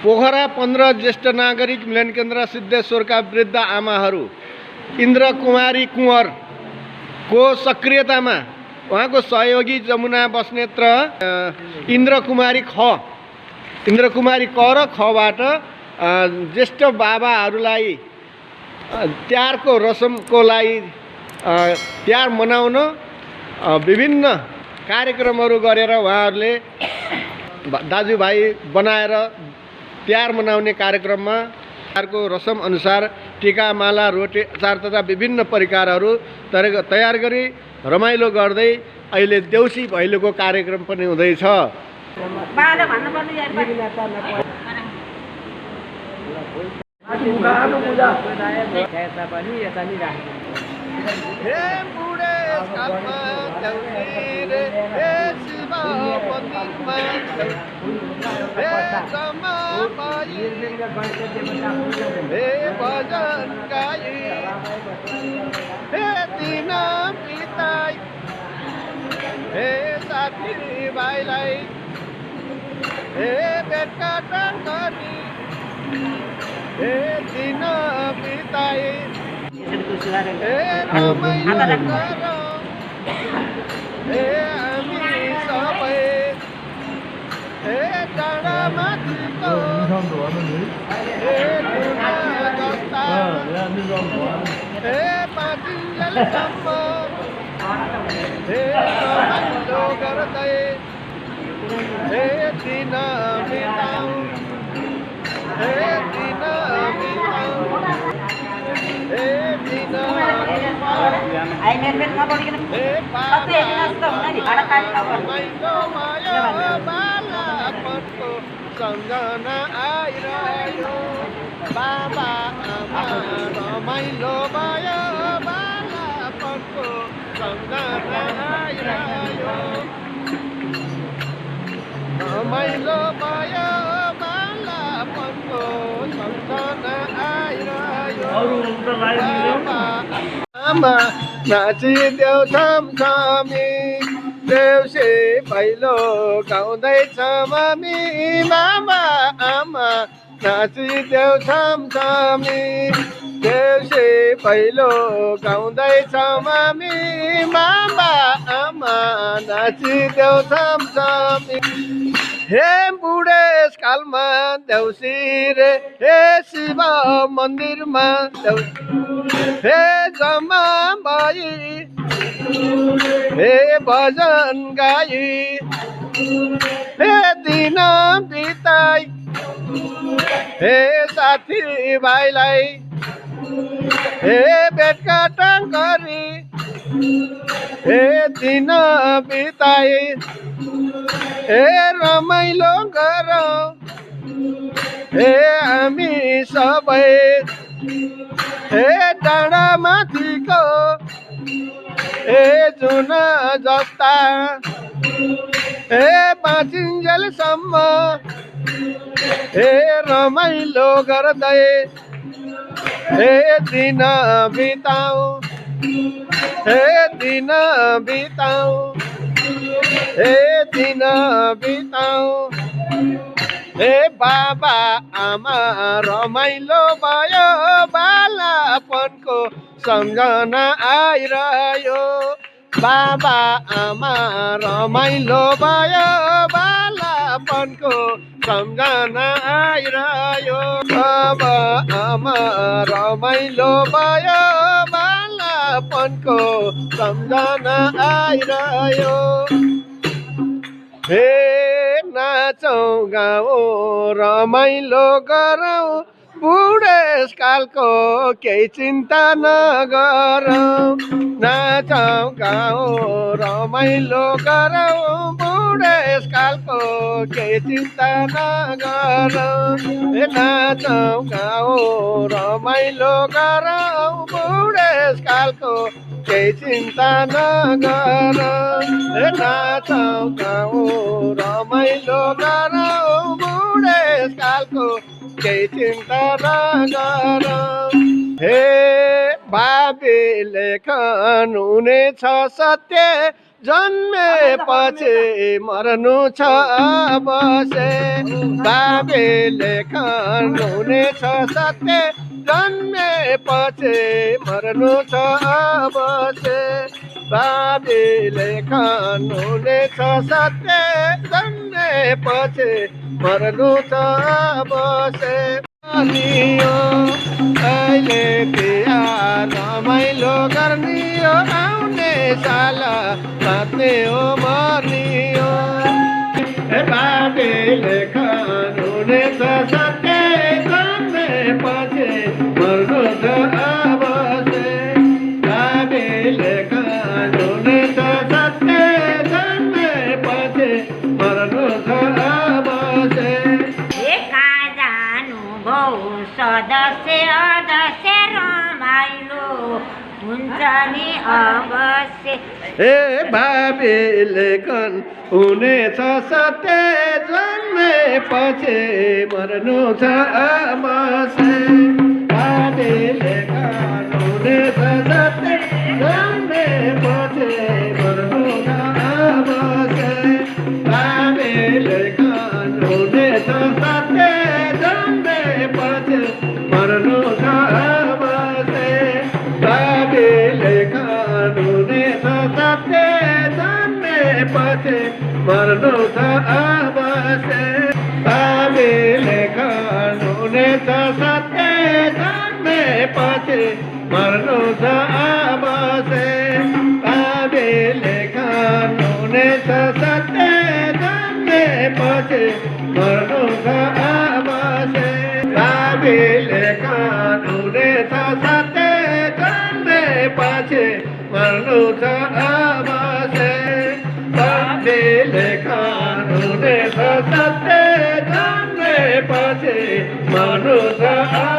पोखरा 15 ज्येष्ठ नागरिक मिलन केन्द्र सिद्धेश्वरका वृद्ध आमाहरू इन्द्र कुमारी कुँवरको सक्रियतामा उहाँको सहयोगी जमुना बस्नेत र इन्द्र कुमारी क र खबाट ज्येष्ठ बाबाहरूलाई तिहारको रसमको लागि तिहार मनाउन विभिन्न कार्यक्रमहरू गरेर उहाँहरूले दाजुभाइ बनाएर तिहार मनाउने कार्यक्रममा तिहारको रसम अनुसार टीका माला रोटी अचार तथा विभिन्न परिकारहरू तयार गरी रमाइलो गर्दै अहिले देउसी भैलोको कार्यक्रम पनि हुँदैछ। हे बुढेसकालमा देउसी रे हे शिव मन्दिरमा हे जम्मा पाई हे भजन गाई हे दिन बिताई हे साथी भाइलाई हे भेटघाट गरी हे दिन बिताई हे रमाइलो गरौँ हे हामी सबै हे डाँडामाथिको हे टुना जस्ता हे पाँचिन्जेलसम्म हे रमाइलो गर्दै हे दिन बिताउँ हे दिन बिताउँ हे दिन हे बाबा रमाइलो भयो बालापनको सम्झना आइरह्यो बाबा आमा रमाइलो भयो बालापनको सम्झना आइरह्यो रमाइलो भयो बालापनको सम्झना आइरह्यो आमा नाचिदेऊ छमछमी देउसी भैलो गाउँदैछ मामी मामा आमा नाचिदेऊ छमछमी देउसी भैलो गाउँदैछ मामी मामा आमा नाचिदेऊ छमछमी हे बुढेसकालमा देउसी रे हे शिव मन्दिरमा हे जम्मा भई हे भजन गाई हे दिन बिताई हे साथी भाइलाई हे भेटघाट गरी हे दिन बिताई हे रमाइलो गरौँ हे हामी सबै हे डाँडामाथिको हे जुन जस्ता हे पाँचिन्जेलसम्म हे रमाइलो गर्दै हे दिन बिताउँ हे दिन बिताउँ हे दिन बिताउँ हे बाबा आमा रमाइलो भयो बालापनको सम्झना आइरह्यो बाबा आमा रमाइलो भयो बालापनको सम्झना आइरह्यो बाबा आमा रमाइलो भयो बालापनको सम्झना आइरह्यो हे नाचौँ गाउँ रमाइलो गरौँ बुढेसकालको केही चिन्ता नगरौँ नाचौँ गाउँ रमाइलो गरौँ बुढेसकालको केही चिन्ता नगरौँ हे नाचौँ गाउँ रमाइलो गरौँ बुढेसकालको केही चिन्ता नगरौँ हे नाचौँ गाउँ रमाइलो गरौँ बुढेसकालको केही चिन्ता नगरौँ हे भावी लेखन हुनेछ सत्य जन्मेपछि मर्नु छ अवश्य बाबेले खानुहुनेछ सत्य जन्मेपछि मर्नु छ अवश्य बाबेले खानुहुनेछ सत्य जन्मेपछि मर्नु छ अवश्य नियो अहिले तिहार रमाइलो गर्ने हो आउने साल बाँच्ने हो मर्ने हो बाबेले खानुहुनेछ सत्य जन्मेपछि मर्नु छ अवश्य बाबेले खानुहुनेछ सत्य जन्मेपछि मर्नु छ अवश्य सदस्य अदस्य रमाइलो हुन्छ नि अवश्य ए बाबेले हुनेछ सत्य जन्मेपछि मर्नु छ अवश्य बाबेले हुनेछ सत्य जन्मेपछि मर्नु छ अवश्य बाबेले हुनेछ सत्य जन्मेपछि मर्नु छ अवश्य बाबेले खानुहुनेछ सत्य जन्मेपछि मर्नु छ अवश्य बाबेले खानुहुनेछ सत्य जन्मेपछि मर्नु छ अवश्य बाबेले खानुहुनेछ सत्य जन्मेपछि मर्नु छ अवश्य बाबेले खानुहुनेछ सत्य जन्मेपछि मर्नु छ अवश्य बाबेले खानुहुनेछ सत्य जन्मेपछि मर्नु छ